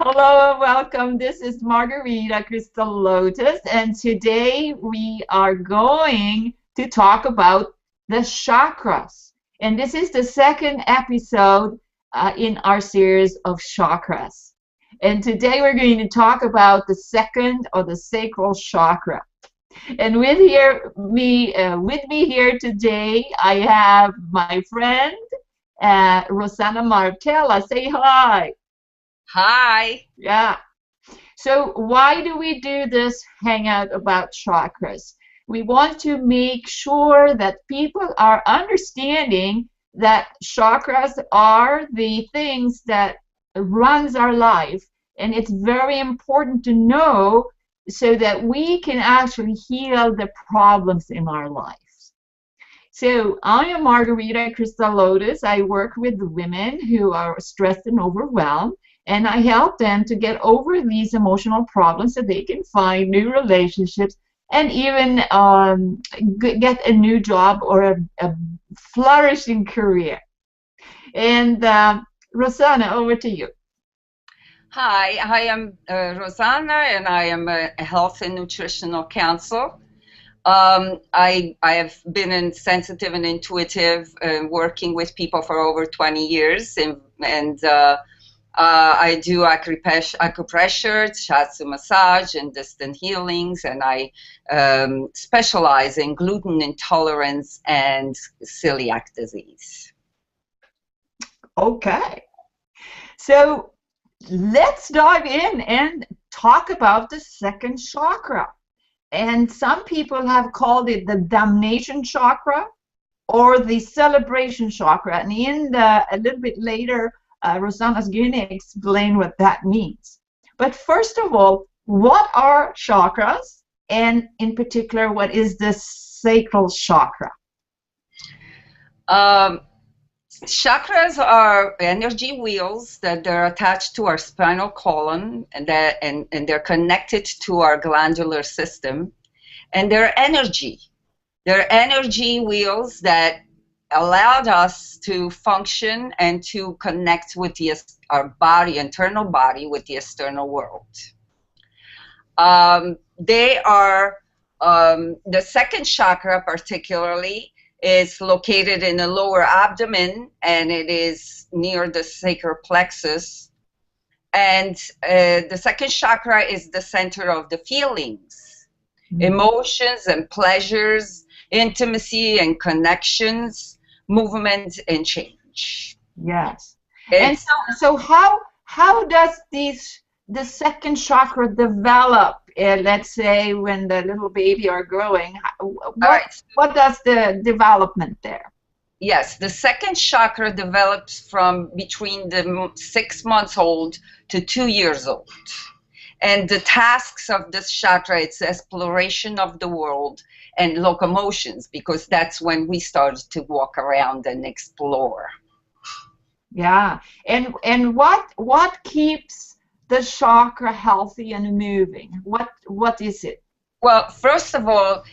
Hello and welcome. This is Margarita Crystal Lotus, and today we are going to talk about the chakras. And this is the second episode in our series of chakras. And today we're going to talk about the second, or the sacral chakra. And with me here today, I have my friend Rosanna Martella. Say hi. Hi. Yeah. So why do we do this hangout about chakras? We want to make sure that people are understanding that chakras are the things that runs our life, and it's very important to know so that we can actually heal the problems in our lives. So I am Margarita Crystal Lotus. I work with women who are stressed and overwhelmed, and I help them to get over these emotional problems so they can find new relationships and even get a new job or a flourishing career. And Rosanna, over to you. Hi, I am Rosanna, and I am a health and nutritional counselor. I have been in sensitive and intuitive, working with people for over 20 years, and I do acupressure, shiatsu massage, and distant healings, and I specialize in gluten intolerance and celiac disease. Okay. So let's dive in and talk about the second chakra. And some people have called it the damnation chakra or the celebration chakra. And a little bit later, Rosanna's going to explain what that means. But first of all, what are chakras? And in particular, what is the sacral chakra? Chakras are energy wheels that are attached to our spinal column, and they're connected to our glandular system, and they're energy. They're energy wheels that allowed us to function and to connect with our body, internal body, with the external world. They are the second chakra, particularly, is located in the lower abdomen, and it is near the sacral plexus. And the second chakra is the center of the feelings, emotions and pleasures, intimacy and connections, movement and change. Yes. And so how does the second chakra develop? Let's say when the little baby are growing, what does the development there? Yes, the second chakra develops from between the 6 months old to 2 years old. And the tasks of this chakra, it's exploration of the world and locomotions, because that's when we start to walk around and explore. Yeah. And what keeps the chakra healthy and moving? What is it? Well, first of all,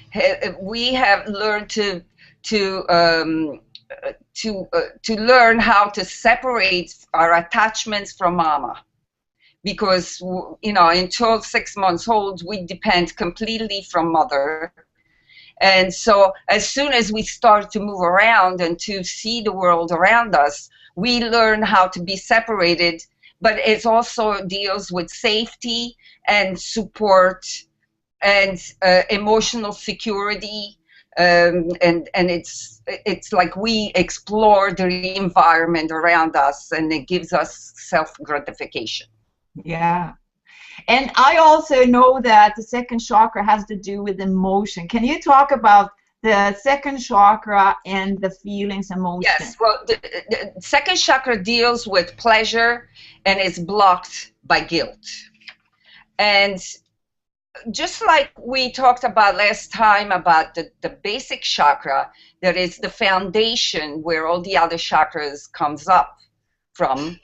we have learned to learn how to separate our attachments from mama, because until 6 months old we depend completely from mother. And so as soon as we start to move around and to see the world around us, we learn how to be separated. But it also deals with safety and support and emotional security, and it's like we explore the environment around us, and it gives us self-gratification. Yeah. And I also know that the second chakra has to do with emotion. Can you talk about the second chakra and the feelings, emotions? Yes, well, the second chakra deals with pleasure and is blocked by guilt. And just like we talked about last time about the basic chakra, that is the foundation where all the other chakras comes up from,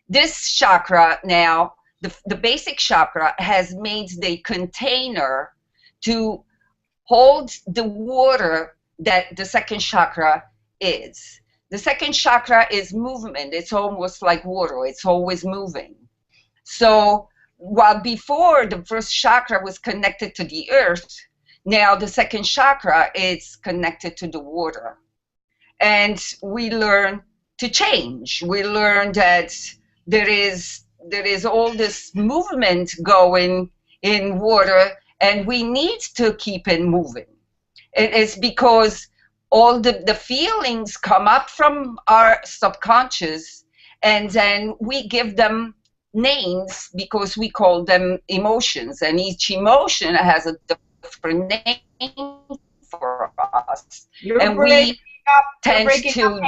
this chakra now, the basic chakra, has made the container to hold the water that the second chakra is. The second chakra is movement. It's almost like water. It's always moving. So while before the first chakra was connected to the earth, now the second chakra is connected to the water. And we learn to change. We learn that there is all this movement going in water, and we need to keep it moving. It's because all the feelings come up from our subconscious, and then we give them names because we call them emotions, and each emotion has a different name for us. You're breaking up. You're Tend breaking to up.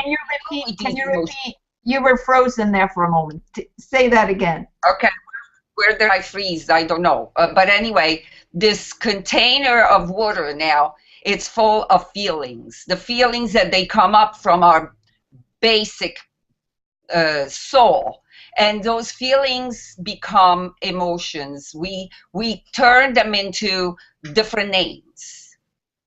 Can you repeat? You were frozen there for a moment. Say that again. Okay. Where did I freeze? I don't know. But anyway, this container of water now, it's full of feelings. The feelings that they come up from our basic soul. And those feelings become emotions. We turn them into different names.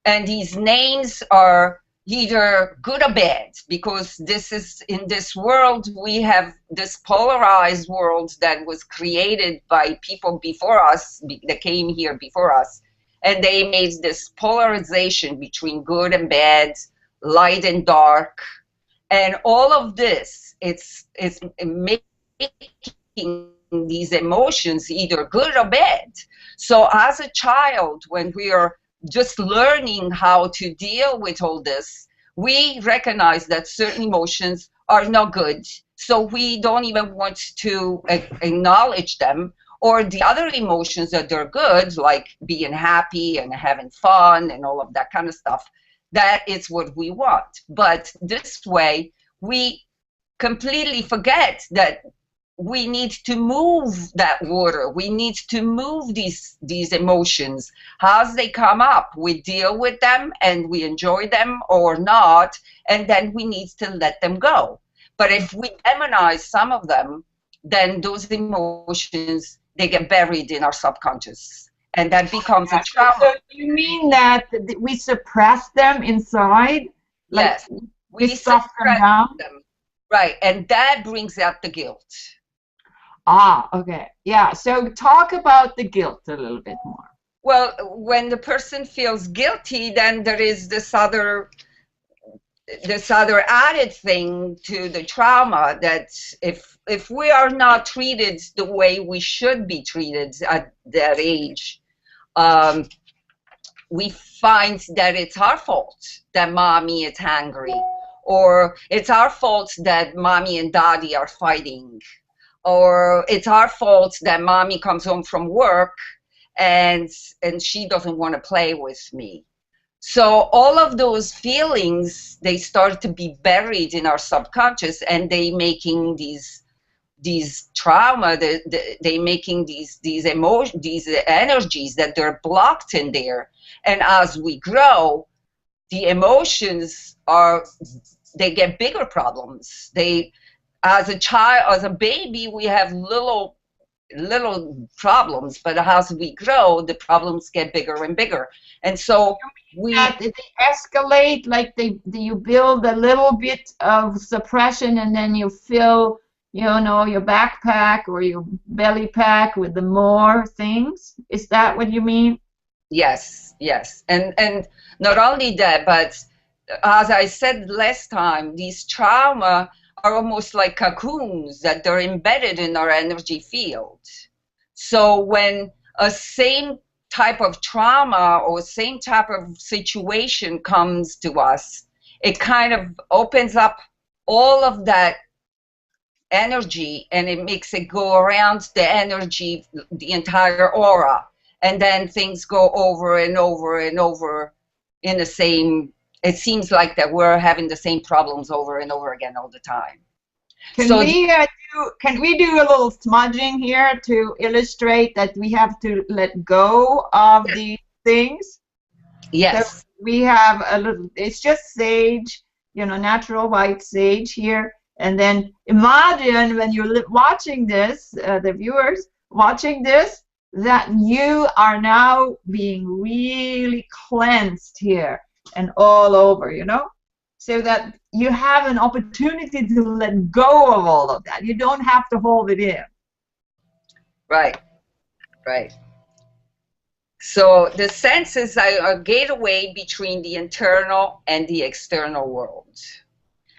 And these names are either good or bad, because this is, in this world, we have this polarized world that was created by people before us, that came here before us, and they made this polarization between good and bad, light and dark, and all of this, it's making these emotions either good or bad. So as a child, when we are just learning how to deal with all this, we recognize that certain emotions are not good. So we don't even want to acknowledge them. Or the other emotions that are good, like being happy and having fun and all of that kind of stuff, that is what we want. But this way, we completely forget that we need to move that water. We need to move these emotions. As they come up, we deal with them and we enjoy them or not, and then we need to let them go. But if we demonize some of them, then those emotions, they get buried in our subconscious, and that becomes a trauma. So you mean that we suppress them inside? Yes, we stuff them down? Right, and that brings out the guilt. Ah, okay. Yeah, so talk about the guilt a little bit more. Well, when the person feels guilty, then there is this other added thing to the trauma, that if we are not treated the way we should be treated at that age, we find that it's our fault that mommy is angry, or it's our fault that mommy and daddy are fighting, or it's our fault that mommy comes home from work and she doesn't want to play with me. So all of those feelings, they start to be buried in our subconscious, and they making these trauma, they making these emotions, these energies that they're blocked in there. And as we grow, the emotions they get bigger problems. As a child, as a baby, we have little problems, but as we grow, the problems get bigger and bigger. And so they escalate, like you build a little bit of suppression, and then you fill, your backpack or your belly pack with the more things. Is that what you mean? Yes. And not only that, but as I said last time, these trauma are almost like cocoons that they're embedded in our energy field. So when a same type of trauma or same type of situation comes to us, it kind of opens up all of that energy, and it makes it go around the energy, the entire aura, and then things go over and over and over in the same. It seems like that we're having the same problems over and over again all the time. Can we do a little smudging here to illustrate that we have to let go of these things? Yes. So we have a little, it's just sage, natural white sage here. And then imagine when you're watching this, the viewers watching this, that you are now being really cleansed here and all over, so that you have an opportunity to let go of all of that. You don't have to hold it in. Right, right. So the senses are a gateway between the internal and the external world.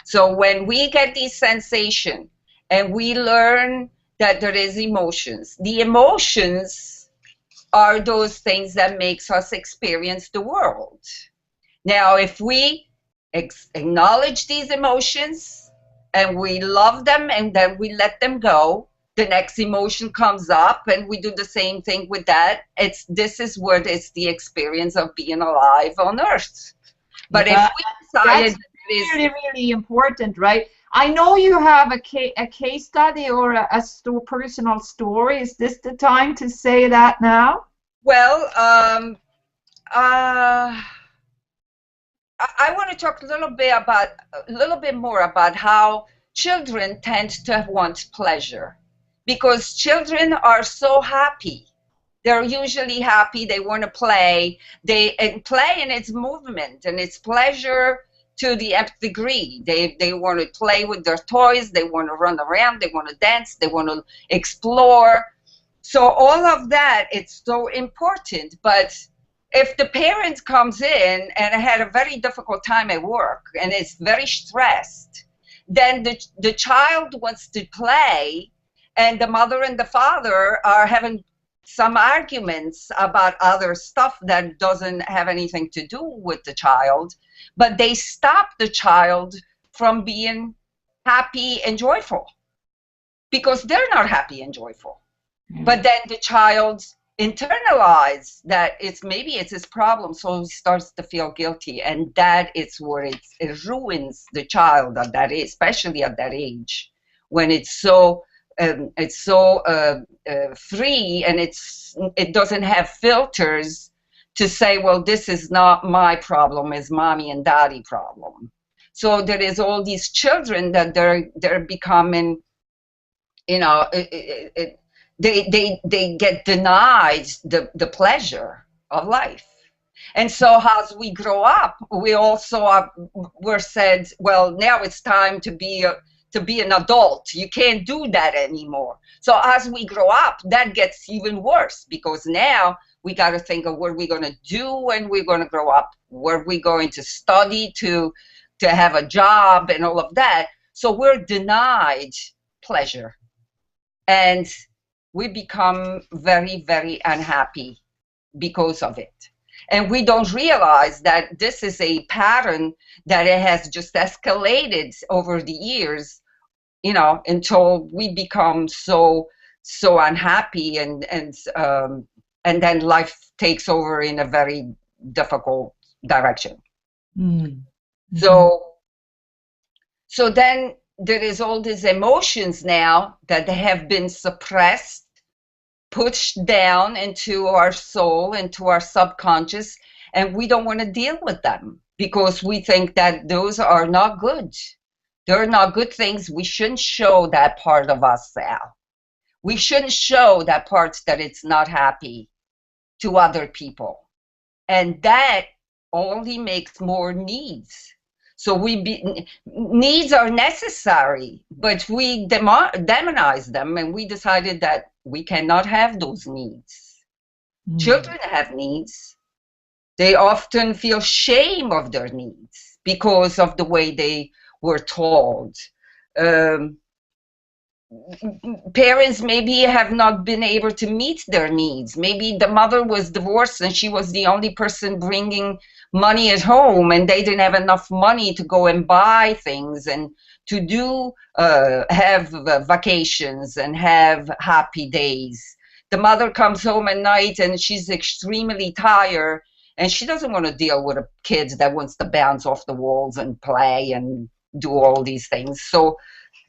So when we get these sensations and we learn that there is emotions, the emotions are those things that makes us experience the world. Now, if we acknowledge these emotions and we love them and then we let them go, the next emotion comes up and we do the same thing with that. This is what it's the experience of being alive on earth. But if Yeah, we that's decided that it is, really, really important, right? I know you have a case study or personal story. Is this the time to say that now? well, uh, I want to talk a little bit more about how children tend to want pleasure, because children are so happy. They're usually happy. They want to play. And play in its movement and its pleasure to the nth degree. They want to play with their toys. They want to run around. They want to dance. They want to explore. So all of that, it's so important. But if the parent comes in and had a very difficult time at work and is very stressed, then the child wants to play, and the mother and the father are having some arguments about other stuff that doesn't have anything to do with the child, but they stop the child from being happy and joyful because they're not happy and joyful. But then the child internalize that maybe it's his problem, so he starts to feel guilty, and that is where it ruins the child at that age, especially at that age, when it's so free, and it doesn't have filters to say, well, this is not my problem, it's mommy and daddy problem. So there is all these children that they're becoming, you know, they get denied the pleasure of life. And so as we grow up, we also we're said, well, now it's time to be an adult. You can't do that anymore. So as we grow up, that gets even worse, because now we got to think of what we're going to do when we're going to grow up, where we're going to study to have a job and all of that. So we're denied pleasure. And we become very, very unhappy because of it. And we don't realize that this is a pattern that it has just escalated over the years, until we become so unhappy, and then life takes over in a very difficult direction. Mm-hmm. So then there is all these emotions now that have been suppressed, pushed down into our soul, into our subconscious, and we don't want to deal with them because we think that those are not good. They're not good things. We shouldn't show that part of us now. We shouldn't show that part that it's not happy to other people. And that only makes more needs. So needs are necessary, but we demonize them, and we decided that we cannot have those needs. Mm. Children have needs. They often feel shame of their needs because of the way they were told. Parents maybe have not been able to meet their needs. Maybe the mother was divorced and she was the only person bringing money at home, and they didn't have enough money to go and buy things and to do have vacations and have happy days. The mother comes home at night and she's extremely tired, and she doesn't want to deal with a kid that wants to bounce off the walls and play and do all these things. So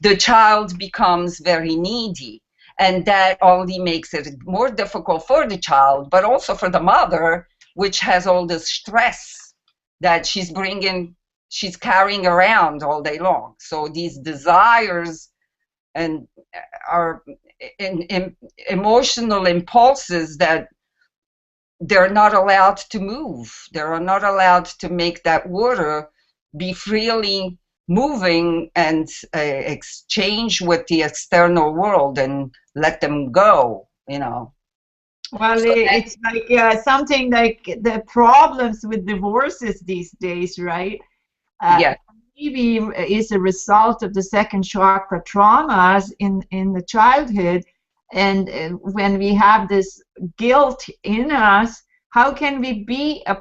the child becomes very needy, and that only makes it more difficult for the child, but also for the mother, which has all this stress that she's carrying around all day long. So these desires and are emotional impulses that they're not allowed to move. They're not allowed to make that water be freely moving and exchange with the external world and let them go. you know. Well, So that, it's like something like the problems with divorces these days, right? Uh, yeah, Maybe is a result of the second chakra traumas in the childhood, and when we have this guilt in us, how can we be a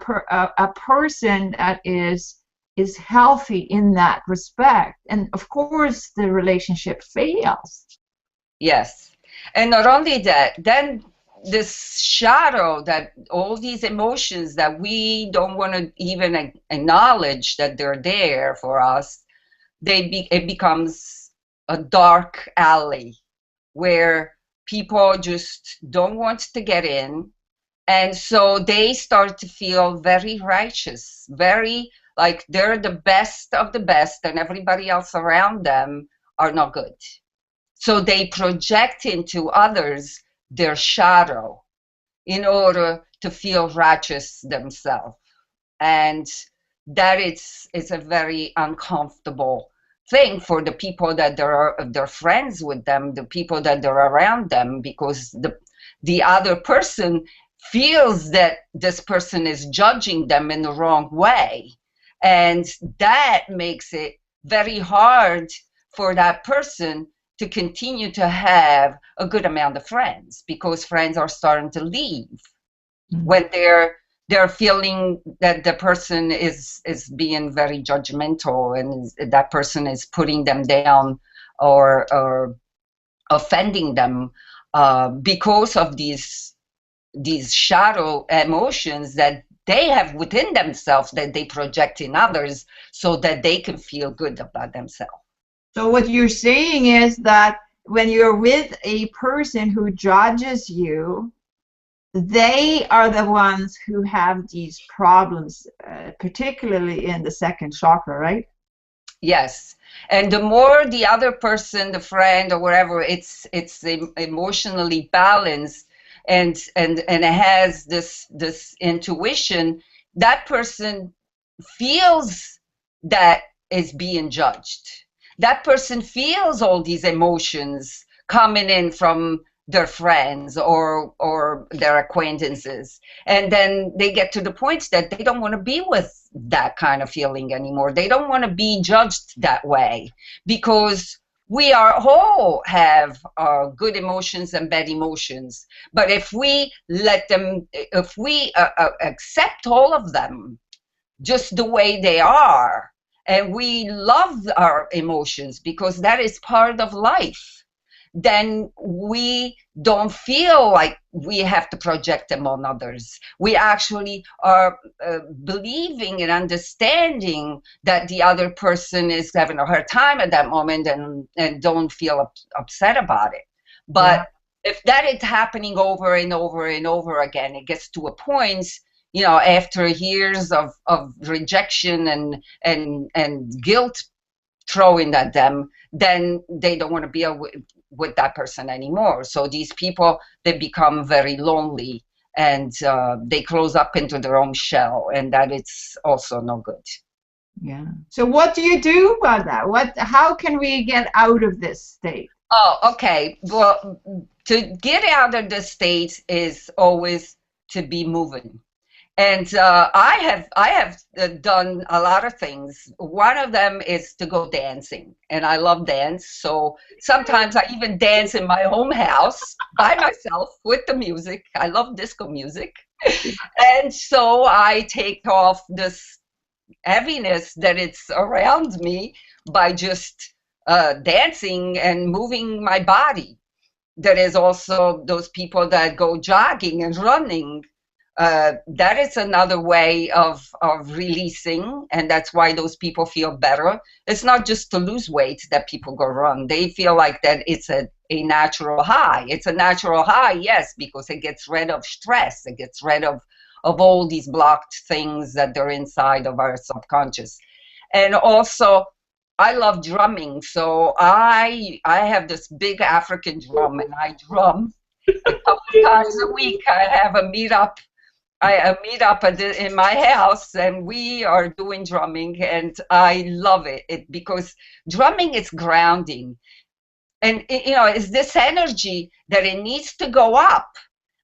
person that is healthy in that respect? And of course, the relationship fails. yes. And not only that, then this shadow, that all these emotions that we don't want to even acknowledge that they're there for us, it becomes a dark alley where people just don't want to get in. And so they start to feel very righteous, very like they're the best of the best, and everybody else around them are not good. So they project into others their shadow in order to feel righteous themselves. And that it's a very uncomfortable thing for the people that they're friends with them, the people that they're around them, because the other person feels that this person is judging them in the wrong way, and that makes it very hard for that person to continue to have a good amount of friends, because friends are starting to leave when they're feeling that the person is being very judgmental, and that person is putting them down or offending them because of these shadow emotions that they have within themselves, that they project in others so that they can feel good about themselves. So what you're saying is that when you're with a person who judges you, they are the ones who have these problems, particularly in the second chakra, right? Yes. And the more the other person, the friend or whatever, it's emotionally balanced and it has this intuition, that person feels that is being judged. That person feels all these emotions coming in from their friends or their acquaintances, and then they get to the point that they don't want to be with that kind of feeling anymore. They don't want to be judged that way, because we are all have good emotions and bad emotions, but if we let them, if we accept all of them just the way they are, and we love our emotions because that is part of life, then we don't feel like we have to project them on others. We actually are believing and understanding that the other person is having a hard time at that moment, and don't feel upset about it. But if that is happening over and over and over again, it gets to a point, after years of rejection and guilt throwing at them, then they don't want to be with that person anymore. So these people, they become very lonely, and they close up into their own shell, and that it's also no good. Yeah. So what do you do about that? How can we get out of this state? Oh, okay. Well, to get out of the state is always to be moving. And I have done a lot of things. One of them is to go dancing, and I love dance. So sometimes I even dance in my home house by myself with the music. I love disco music, and so I take off this heaviness that it's around me by just dancing and moving my body. There is also those people that go jogging and running. That is another way of releasing, and that's why those people feel better. It's not just to lose weight that people go run. They feel like that it's a natural high. It's a natural high, yes, because it gets rid of stress. It gets rid of all these blocked things that are inside of our subconscious. And also, I love drumming, so I have this big African drum, and I drum a couple times a week. I have a meetup. I meet up in my house, and we are doing drumming, and I love it because drumming is grounding. And you know, it's this energy that it needs to go up,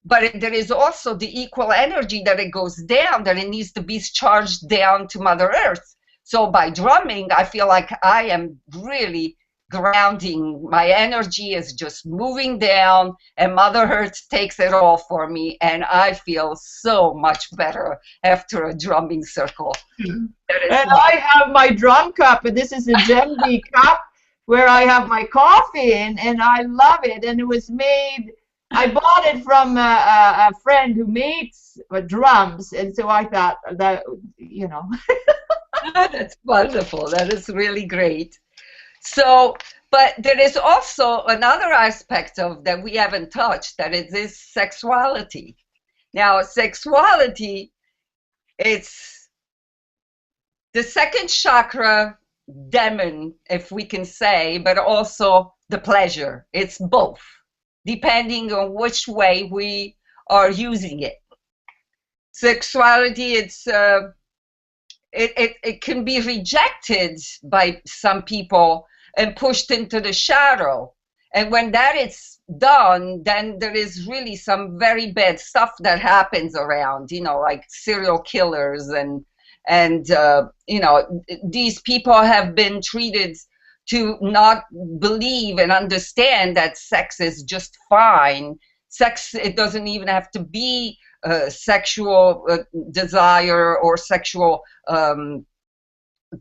but there is also the equal energy that it goes down, that it needs to be charged down to Mother Earth. So by drumming, I feel like I am really grounding. My energy is just moving down, and Mother Earth takes it all for me, and I feel so much better after a drumming circle. And I have my drum cup, and this is a Gemby cup where I have my coffee in, and I love it. And it was made, I bought it from a friend who makes drums, and so I thought that, you know. That's wonderful. That is really great. So, but there is also another aspect of that we haven't touched, that it is sexuality. Now, sexuality, it's the second chakra demon, if we can say, but also the pleasure. It's both, depending on which way we are using it. Sexuality, it can be rejected by some people and pushed into the shadow. And when that is done, then there is really some very bad stuff that happens around, you know, like serial killers and you know, these people have been treated to not believe and understand that sex is just fine. Sex, it doesn't even have to be sexual desire or sexual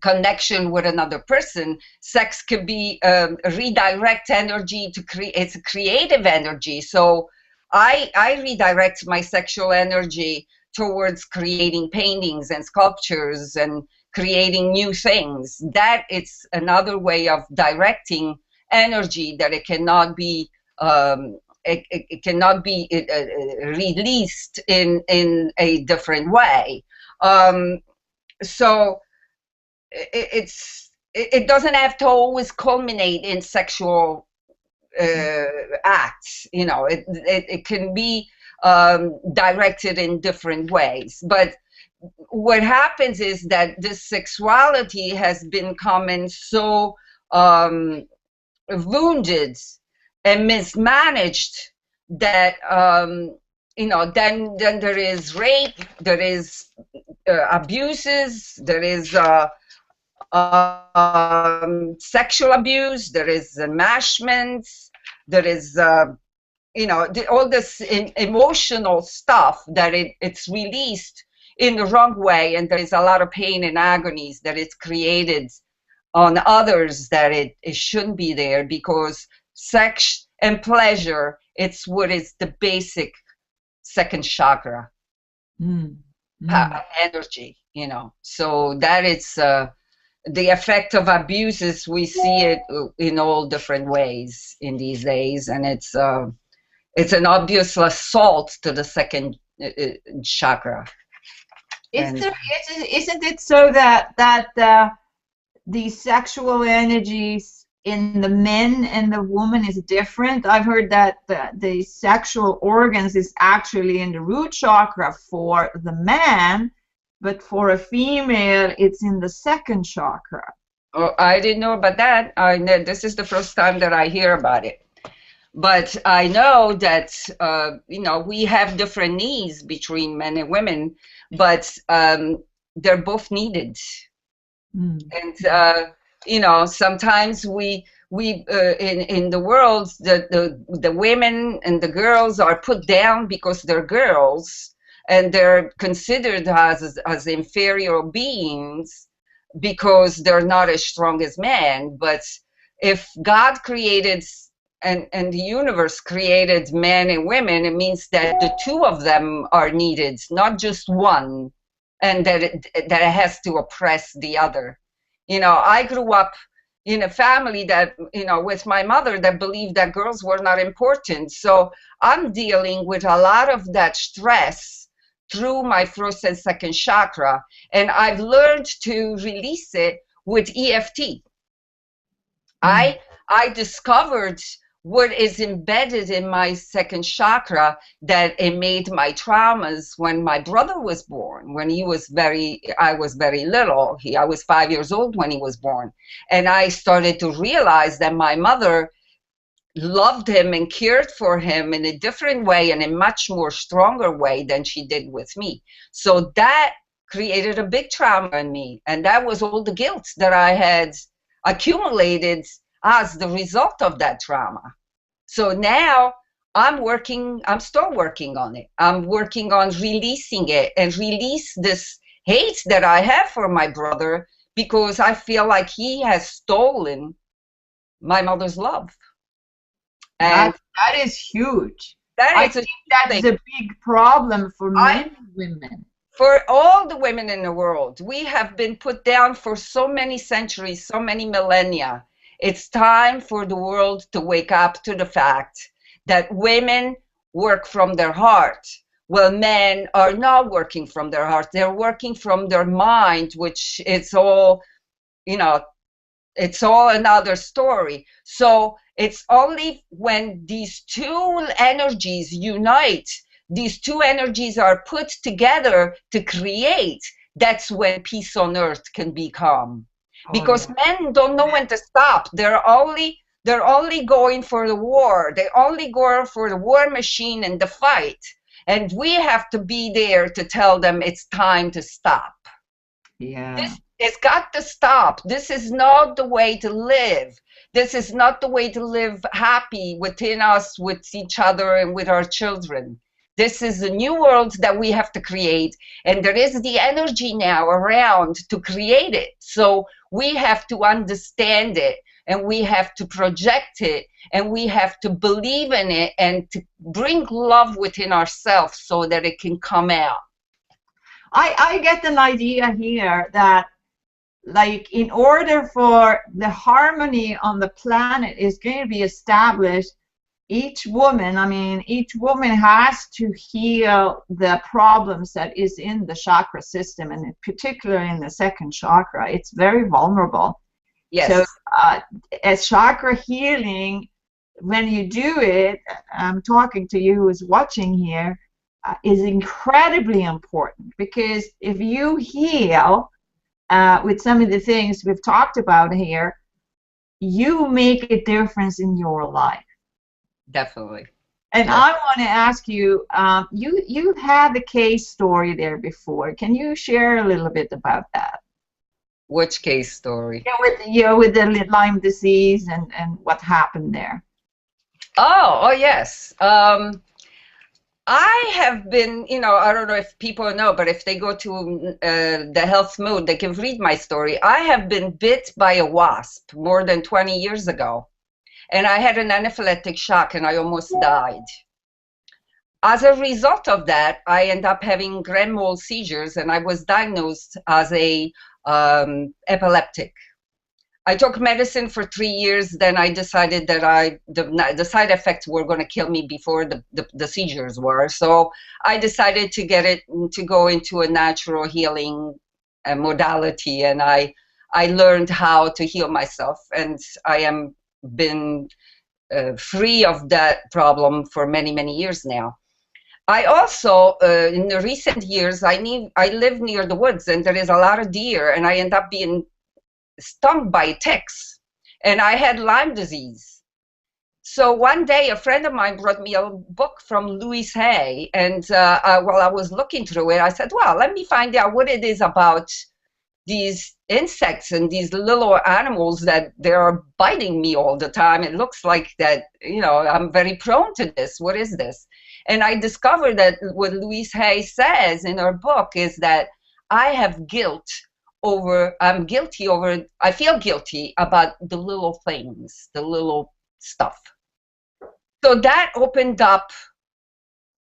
connection with another person. Sex could be redirect energy to create. It's a creative energy. So I redirect my sexual energy towards creating paintings and sculptures and creating new things. That it's another way of directing energy, that it cannot be it cannot be released in a different way. So it doesn't have to always culminate in sexual acts. You know, it can be directed in different ways. But what happens is that this sexuality has been coming so wounded and mismanaged that you know, then there is rape, there is abuses, there is sexual abuse, there is enmeshment, there is you know, all this emotional stuff that it's released in the wrong way, and there is a lot of pain and agonies that it's created on others, that it shouldn't be there, because sex and pleasure, it's what is the basic second chakra energy, you know. So that it's the effect of abuses, we see it in all different ways in these days, and it's an obvious assault to the second chakra. Isn't it so that the sexual energies in the men and the woman is different? I've heard that the sexual organs is actually in the root chakra for the man, but for a female it's in the second chakra. Oh, I didn't know about that. This is the first time that I hear about it. But I know that you know, we have different needs between men and women, but they're both needed. And you know, sometimes we in the world, the women and the girls are put down because they're girls, and they're considered as inferior beings because they're not as strong as men. But if God created and the universe created men and women, it means that the two of them are needed, not just one, and that it has to oppress the other. You know, I grew up in a family that, you know, with my mother, that believed that girls were not important. So I'm dealing with a lot of that stress through my first and second chakra, and I've learned to release it with EFT. I discovered what is embedded in my second chakra, that it made my traumas when my brother was born, when I was very little. I was 5 years old when he was born. And I started to realize that my mother loved him and cared for him in a different way and a much more stronger way than she did with me. So that created a big trauma in me. And that was all the guilt that I had accumulated as the result of that trauma. So now I'm still working on it. I'm working on releasing it and release this hate that I have for my brother, because I feel like he has stolen my mother's love. And that is huge. that I is a think that's thing. a big problem for many women. For all the women in the world, we have been put down for so many centuries, so many millennia. It's time for the world to wake up to the fact that women work from their heart, while men are not working from their heart. They're working from their mind, which is all, you know, it's all another story. So it's only when these two energies unite, these two energies are put together to create, that's when peace on earth can become. Because men don't know when to stop. They're only going for the war. They only go for the war machine and the fight. And we have to be there to tell them it's time to stop. Yeah. It's got to stop. This is not the way to live. This is not the way to live happy within us, with each other, and with our children. This is a new world that we have to create, and there is the energy now around to create it. So we have to understand it, and we have to project it, and we have to believe in it, and to bring love within ourselves so that it can come out. I get an idea here that, like, in order for the harmony on the planet is going to be established, each woman has to heal the problems that is in the chakra system, and in particular in the second chakra. It's very vulnerable. Yes. So as chakra healing, when you do it, I'm talking to you who's watching here, is incredibly important, because if you heal with some of the things we've talked about here, you make a difference in your life. Definitely. And I want to ask you, you had the case story there before. Can you share a little bit about that? Which case story? Yeah, with the Lyme disease and what happened there. Oh, yes. I have been, I don't know if people know, but if they go to the Health Mood, they can read my story. I have been bit by a wasp more than 20 years ago, and I had an anaphylactic shock, and I almost died. As a result of that, I ended up having grand mal seizures, and I was diagnosed as a epileptic. I took medicine for 3 years. Then I decided that the side effects were going to kill me before the seizures were. So I decided to go into a natural healing modality, and I learned how to heal myself, and I am been free of that problem for many, many years now. I also, in the recent years, I live near the woods, and there is a lot of deer, and I end up being stung by ticks, and I had Lyme disease. So one day a friend of mine brought me a book from Louise Hay, and while I was looking through it, I said, well, let me find out what it is about these insects and these little animals that they are biting me all the time. It looks like that, I'm very prone to this. What is this? And I discovered that what Louise Hay says in her book is that I have guilt I feel guilty about the little things, the little stuff. So that opened up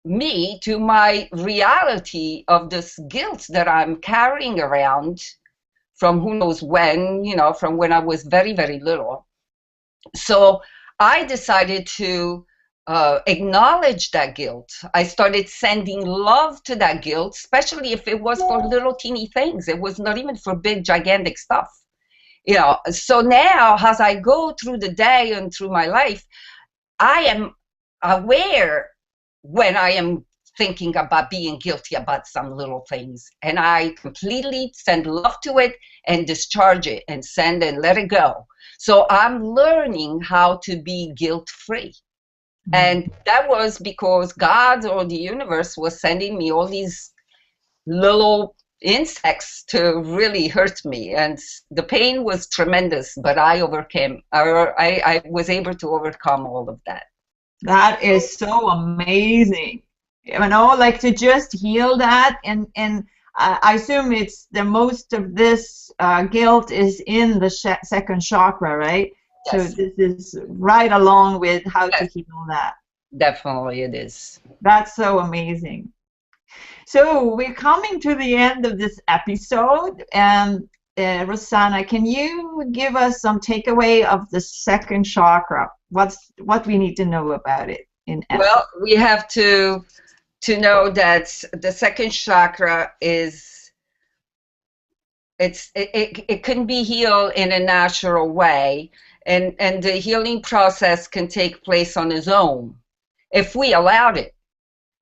me to my reality of this guilt that I'm carrying around from who knows when, from when I was very, very little. So I decided to acknowledge that guilt. I started sending love to that guilt, especially if it was for little teeny things. It was not even for big, gigantic stuff. So now, as I go through the day and through my life, I am aware when I am thinking about being guilty about some little things. And I completely send love to it and discharge it and send and let it go. So I'm learning how to be guilt-free. And that was because God or the universe was sending me all these little insects to really hurt me. And the pain was tremendous, but I overcame, or I was able to overcome all of that. That is so amazing. You know, like to just heal that, and I assume it's the most of this guilt is in the second chakra, right? Yes. So this is right along with how Yes. to heal that. Definitely it is. That's so amazing. So we're coming to the end of this episode, and Rosanna, can you give us some takeaway of the second chakra? What we need to know about it in essence? Well, we have to know that the second chakra is it can be healed in a natural way, and the healing process can take place on its own if we allowed it.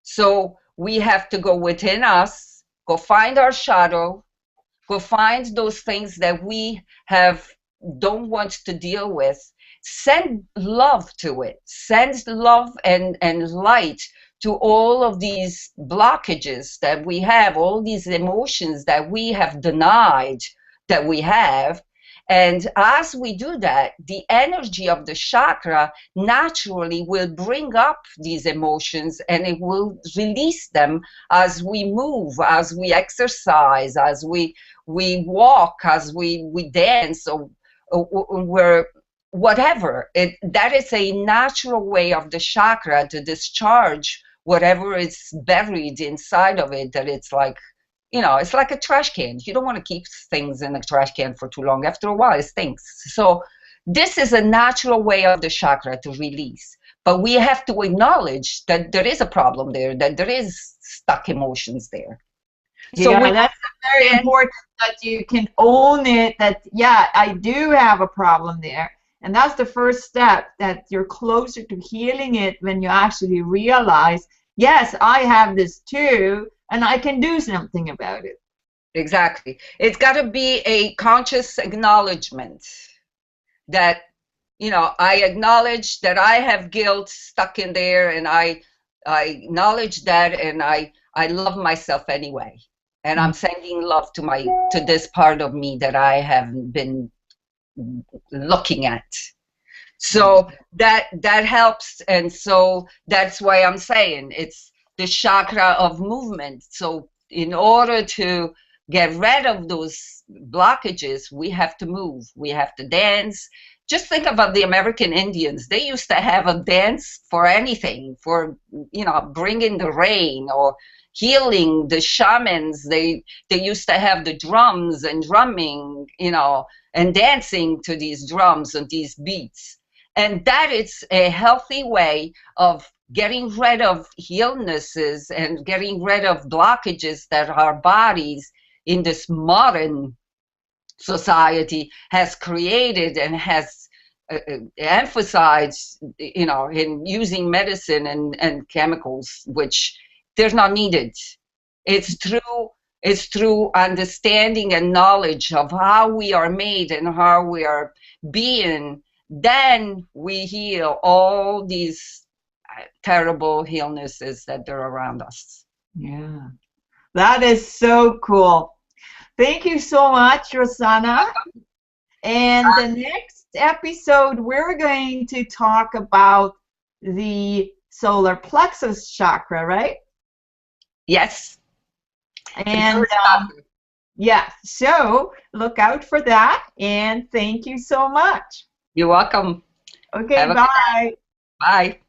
So we have to go within us, go find our shadow, go find those things that we don't want to deal with. Send love to it. Send love and light to all of these blockages that we have, all these emotions that we have denied that we have. And as we do that, the energy of the chakra naturally will bring up these emotions, and it will release them as we move, as we exercise, as we walk, as we dance, or we're whatever. That is a natural way of the chakra to discharge whatever is buried inside of it, that it's like, you know, it's like a trash can. You don't want to keep things in a trash can for too long. After a while, it stinks. So this is a natural way of the chakra to release. But we have to acknowledge that there is a problem there, that there is stuck emotions there. So yeah, that's very important that you can own it, that, yeah, I do have a problem there. And that's the first step, that you're closer to healing it when you actually realize, yes, I have this too, and I can do something about it. Exactly. It's got to be a conscious acknowledgement that, you know, I acknowledge that I have guilt stuck in there, and I acknowledge that, and I love myself anyway. And I'm sending love to this part of me that I haven't been looking at. So that helps. And so that's why I'm saying it's the chakra of movement. So in order to get rid of those blockages, we have to move, we have to dance. Just think about the American Indians. They used to have a dance for anything, for, you know, bringing the rain or healing. The shamans, they used to have the drums and drumming, you know, and dancing to these drums and these beats. And that is a healthy way of getting rid of illnesses and getting rid of blockages that our bodies in this modern society has created and has emphasized, you know, in using medicine and chemicals, which they're not needed. It's through understanding and knowledge of how we are made and how we are being, then we heal all these terrible illnesses that are around us. Yeah, that is so cool. Thank you so much, Rosanna. And the next episode, we're going to talk about the solar plexus chakra, right? Yes. And yeah, so look out for that, and thank you so much. You're welcome. Okay, bye. Bye.